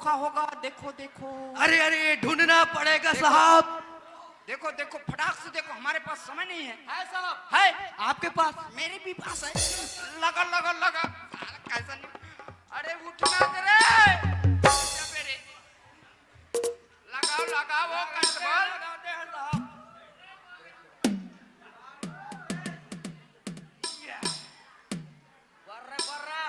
धोखा होगा। देखो देखो। अरे अरे ढूंढना पड़ेगा साहब। देखो देखो फटाक से देखो, हमारे पास समय नहीं है। है साहब? है आपके पास? मेरे भी पास है। लगा लगा लगा। कैसा नहीं? अरे उठना दे रे। लगाओ लगाओ वो कंट्रोल। लगाते हैं साहब। बर्रा बर्रा।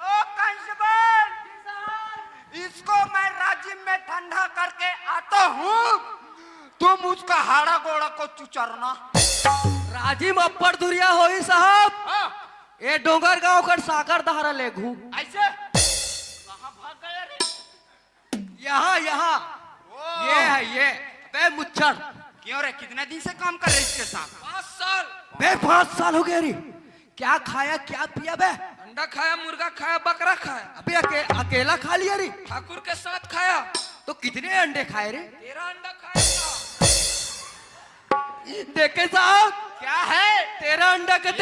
ओ कांस्टेबल, इसको मैं राजिम में ठंडा करके आता हूँ, तुम उसका हाड़ा गोड़ा को चुचरना। राजिम अप्पर दुरिया होई साहब। हाँ, ए डोंगर गांव कर साकर दहारा ले घू। ऐसे कहाँ भाग गया रे? यहाँ यहाँ ओ, ये है ये। बे मुच्छर। क्यों रे, कितने दिन से काम कर रहे इसके साथ? 5 साल। बे 5 साल हो गए रे। क्या खाया क्या पिया बे? अंडा खाया, मुर्गा खाया, बकरा खाया। अबे अकेला खा लिया रे? ठाकुर के साथ खाया। तो कितने अंडे खाए रे? 13 अंडा खाया। देखे साहब, क्या है? 13 अंडा के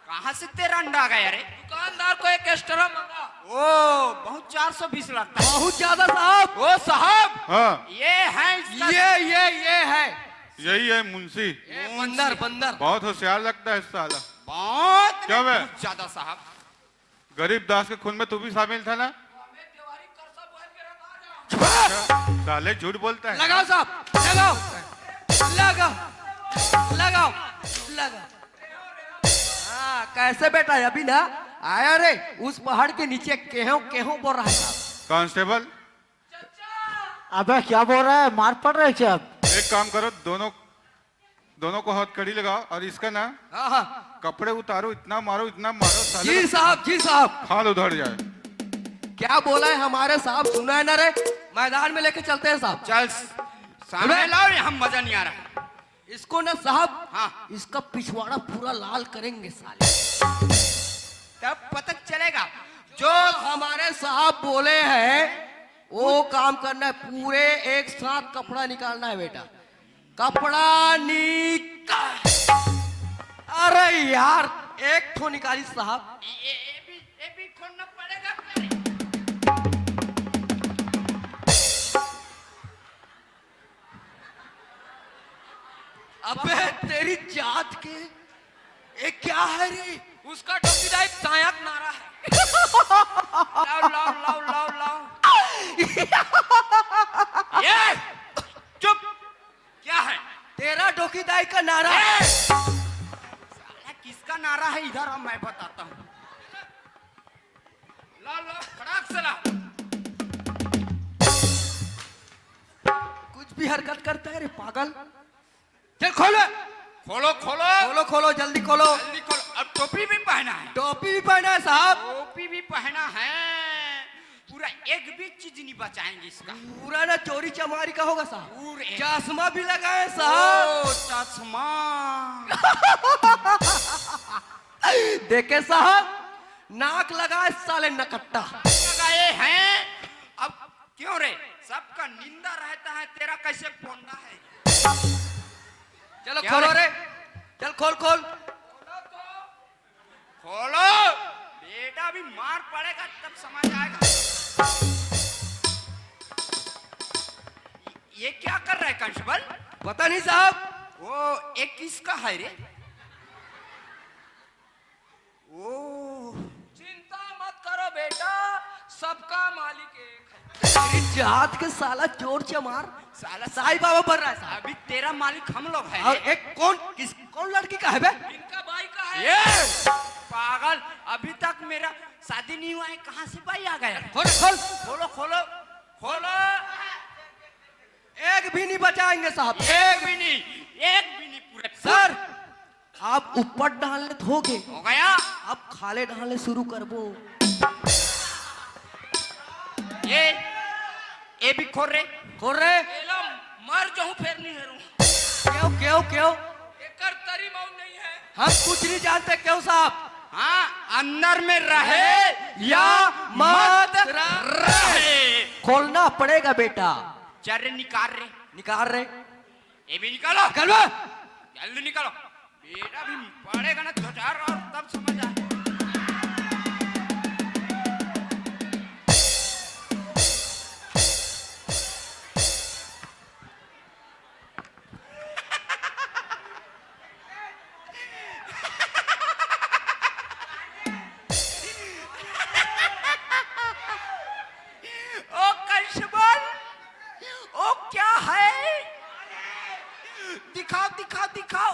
कहाँ से तेरा अंडा गया रे? दुकानदार को एक एक्स्ट्रा मंगा। ओ बहुत 420 लगता है। बहुत ज्यादा साहब। ओ साहब, हाँ, ये है इसका। ये है। यही है मुंशी। ये बंदर बंदर। बहुत होशियार लगता है साला। बहुत क्या बे? बहुत ज्यादा साहब। गरीब दास के खून में तू भी शामिल था ना? साले झूठ बोलता है। लगाओ साहब, लगाओ लगाओ लगाओ लगाओ। हाँ कैसे बेटा अभी ना आया रे? उस पहाड़ के नीचे केहों केहों बोल रहा है साहब। कांस्टेबल, अबे क्या बोल रहा है? मार पड़ रहा है क्या? एक काम करो, दोनों को हथकड़ी लगाओ और इसका ना हाँ हाँ कपड़े उतारो, इतना मारो साले जी साहब, जी साहब। खाल उधड़ जाए। क्या बोला है हमारे साहब? सुना है ना रे? मैदान में लेके चलते हैं साहब। चल सामने लाओ, यहाँ मजा नहीं आ रहा। इसको ना साहब, हाँ, इसका पिछवाड़ा पूरा लाल करेंगे साले। तब पता चलेगा। जो हमारे साहब बोले हैं वो काम करना है। पूरे एक साथ कपड़ा निकालना है बेटा। कपड़ा निकाल। अरे यार एक ठो निकाली साहब। ये भी खोलना पड़ेगा। अबे तेरी जात के ये क्या है रे? उसका टोपीदार सायक नारा है। लाओ लाओ लाओ लाओ लाओ। ये चुप। क्या है? तेरा डोकीदाई का नारा। साला किसका नारा है? इधर आ, मैं बताता हूँ। ला ला फटाक से ला। कुछ भी हरकत करता है रे पागल। चल खोलो खोलो खोलो खोलो खोलो जल्दी खोलो। जल्दी खोलो। अब टोपी भी पहना है। टोपी भी पहना है साहब। टोपी भी पहना है। पूरा एक भी चीज नहीं बचाएंगे इसका। पूरा ना चोरी चमारी का होगा साहब। पूरे चश्मा भी लगाए साहब। ओ चश्मा। देखे साहब, नाक लगाए साले नकट्टा। लगाए हैं। अब क्यों रे? सबका निंदा रहता है, तेरा कैसे पोंदा है? चलो क्या खोलो रे? रे। चल खोल खोल। खोलो बेटा, भी मार पड़ेगा तब समझ आएगा। ये क्या कर रहा है कांस्टेबल? पता नहीं साहब। वो एक किसका है रे? ओ चिंता मत करो बेटा, सबका मालिक एक है। तेरी जात के साला चोर चमार साला साईं बाबा बन रहा है साहब। अभी तेरा मालिक हम लोग हैं। और एक कौन लड़की का है बे? इनका भाई का है। ये पागल, अभी तक मेरा शादी नहीं हुआ है, कहाँ से भाई आ गया? खोल खोल। खोलो खोलो खोलो। एक भी नहीं बचाएंगे साहब। एक भी नहीं पूरे। सर आप ऊपर डालने धोगे, हो गया। अब खाले डालने शुरू करबो। ये भी खोर रे। खोल रे। एला मर जाऊं फिर नहीं हरू। क्यों क्यों क्यों? एकर तरी मौन नहीं है। हम कुछ नहीं जानते क्यों साहब? हाँ, अंदर में रहे या मत रहे। खोलना पड़ेगा बेटा। चल रे, निकाल रे। निकाल रे। ये भी निकालो। निकालो। जल्दी निकालो। बेटा भी पड़ेगा ना 2000 और तब समझ आए। ओ कंस्टेबल, ओ क्या है? दिखाओ दिखाओ दिखाओ।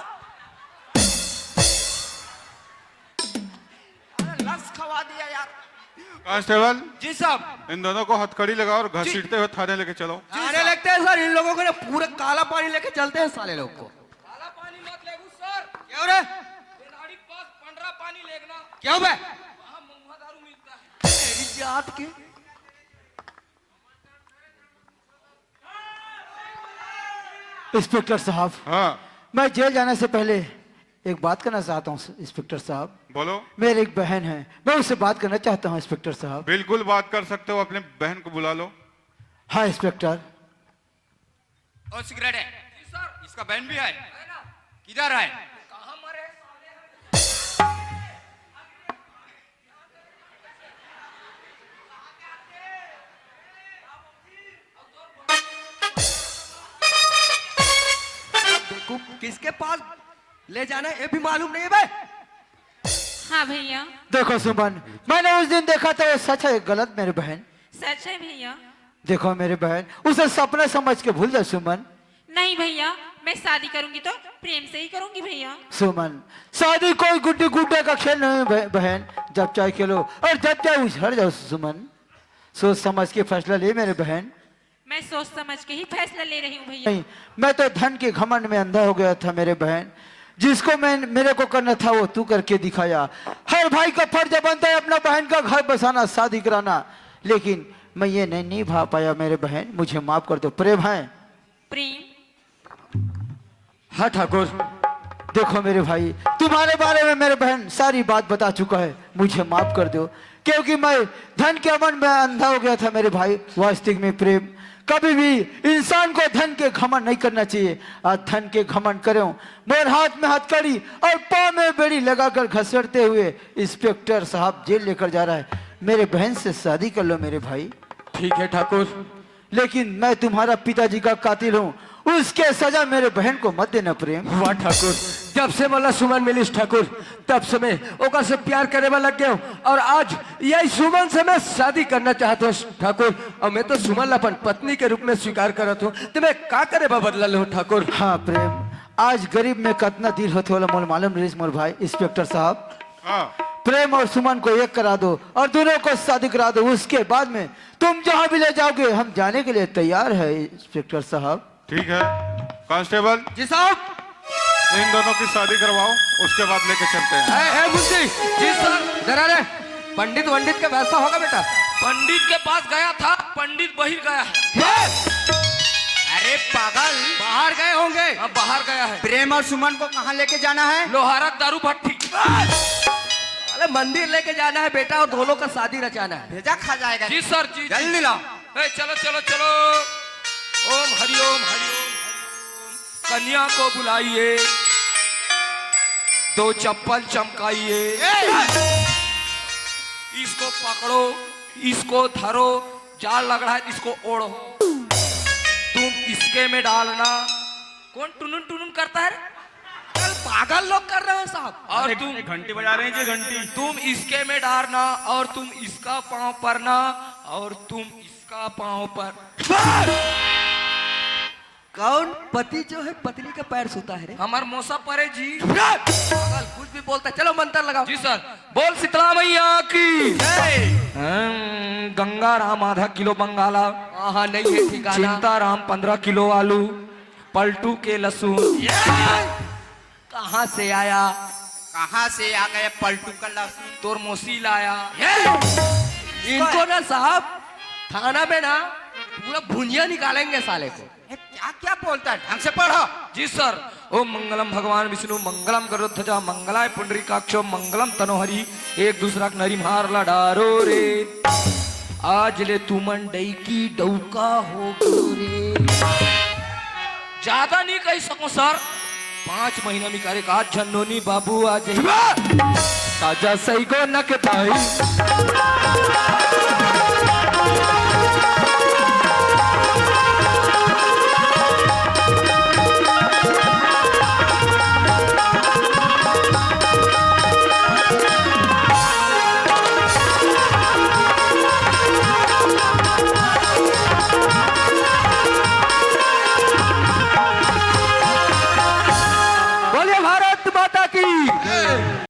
अरे लस खवा दिया यार। कांस्टेबल, जी साहब। इन दोनों को हथकड़ी लगाओ और घसीटते हुए थाने लेके चलो। आने लगते हैं सर, इन लोगों को ना पूरा काला पानी लेके चलते हैं साले लोग को। काला पानी मत लेगू सर। क्यों रे? बेनाड़ी के पास 15 पानी लेगना। क्यों बे? वहाँ महुआ दारू मिलता है। तेरी जात के। इंस्पेक्टर साहब, हाँ, मैं जेल जाने से पहले एक बात करना चाहता हूँ इंस्पेक्टर साहब। बोलो। मेरी एक बहन है, मैं उससे बात करना चाहता हूँ इंस्पेक्टर साहब। बिल्कुल बात कर सकते हो, अपने बहन को बुला लो। हाँ इंस्पेक्टर। ओ सिगरेट है। जी सर। इसका बहन भी है। है ना? किधर है? कहाँ मरे? देखो किसके पास ले जाना है ये भी मालूम नहीं है बे। हाँ भैया, देखो सुमन, मैंने उस दिन देखा था, वो सच है गलत मेरी बहन? सच है भैया। देखो मेरी बहन, उसे सपना समझ के भूल जा सुमन। नहीं भैया, मैं शादी करूंगी तो प्रेम से ही करूंगी भैया। सुमन, शादी कोई गुड्डी गुड्डे का खेल नहीं है बहन। जब चाहे खेलो और जब चाहे उछड़ जाओ सुमन। सोच समझ के फैसला ले मेरे बहन। मैं सोच समझ के ही फैसला ले रही हूँ भैया। नहीं, मैं तो धन के घमंड में अंधा हो गया था मेरे बहन। जिसको मेरे को करना था वो तू करके दिखाया। हर भाई का फर्ज बनता है अपना बहन का घर बसाना, शादी कराना, लेकिन मैं ये नहीं निभा पाया मेरे बहन, मुझे माफ कर दो। प्रेम है? प्रेम? हाँ ठाकुर, देखो मेरे भाई, तुम्हारे बारे में मेरे बहन सारी बात बता चुका है, मुझे माफ कर दो। क्योंकि मैं धन के अमन में अंधा हो गया था मेरे भाई। वास्तविक में प्रेम, कभी भी इंसान को धन के घमंड नहीं करना चाहिए। आज धन के घमंड करो, मेरे हाथ में हथकड़ी और पाँव में बेड़ी लगाकर घसीटते हुए इंस्पेक्टर साहब जेल लेकर जा रहा है। मेरे बहन से शादी कर लो मेरे भाई। ठीक है ठाकुर, लेकिन मैं तुम्हारा पिताजी का कातिल हूँ, उसके सजा मेरे बहन को मत देना प्रेम। वाह ठाकुर, जब से मला सुमन मिलिस ठाकुर, तब से मैं ओकर से प्यार करे में लग गया हूँ और आज यही सुमन से मैं शादी करना चाहता हूँ ठाकुर। और मैं तो सुमन अपन पत्नी के रूप में स्वीकार करत हूँ, तो मैं का करे बा बदला लो ठाकुर। हाँ प्रेम, आज गरीब में कितना दिल होते वाला मोल मालूम रहीस मोर भाई इंस्पेक्टर साहब। हाँ, प्रेम और सुमन को एक करा दो और दोनों को शादी करा दो। उसके बाद में तुम जहाँ भी ले जाओगे हम जाने के लिए तैयार है इंस्पेक्टर साहब। ठीक है। कांस्टेबल, जी साहब। इन दोनों की शादी करवाओ, उसके बाद लेके चलते हैं। ए मुंशी। जी सर। जरा रे, पंडित वंडित का वैसा होगा बेटा? पंडित के पास गया था, पंडित बहिर गया है। अरे पागल, बाहर गए होंगे। अब बाहर गया है। प्रेम और सुमन को कहाँ लेके जाना है? लोहारा दारू भट्टी। अरे मंदिर लेके जाना है बेटा और दोनों का शादी रचाना है। भेजा खा जाएगा। जी सर, जी जल्दी लाओ। ए, चलो चलो चलो। ओम हरिओम हरिओम हरिओम। कन्या को बुलाइए, 2 चप्पल चमकाइए, इसको पकड़ो, इसको धरो, जाल लग रहा है इसको ओढ़ो, तुम इसके में डालना। कौन टुनुन टुनुन करता है? कल पागल लोग कर रहे हैं साहब। और तुम घंटी बजा रहे हैं जी, घंटी। तुम इसके में डालना और तुम इसका पांव परना और तुम इसका पांव पर। कौन पति जो है पत्नी का पैर सोता है रे? हमार मौसा परे जी। पागल कुछ भी बोलता है। चलो मंत्र लगाओ। जी सर। बोल शीतला मैया की गंगा राम आधा किलो बंगाला, हाँ नहीं है ठिकाना। चिंता राम 15 किलो आलू, पलटू के लहसुन। कहाँ से आया? कहाँ से आ गए पलटू का लहसुन? तोर मौसी लाया। इनको ना साहब थाना में ना पूरा भुंजिया निकालेंगे साले को। क्या क्या बोलता है, ढंग से पढ़ो। जी सर। ओम मंगलम भगवान विष्णु मंगलम गरुध्वजा मंगलाय पुंडरीकाक्षो मंगलम तनोहरि। एक दूसरा नरी मार लडारो रे। आज ले तुमन डई की डौका हो गयो रे। ज्यादा नहीं कह सकूं सर। 5 महीना में करे का झन्नोनी बाबू आज ताजा सही को न के भाई। बोलिए भारत माता की।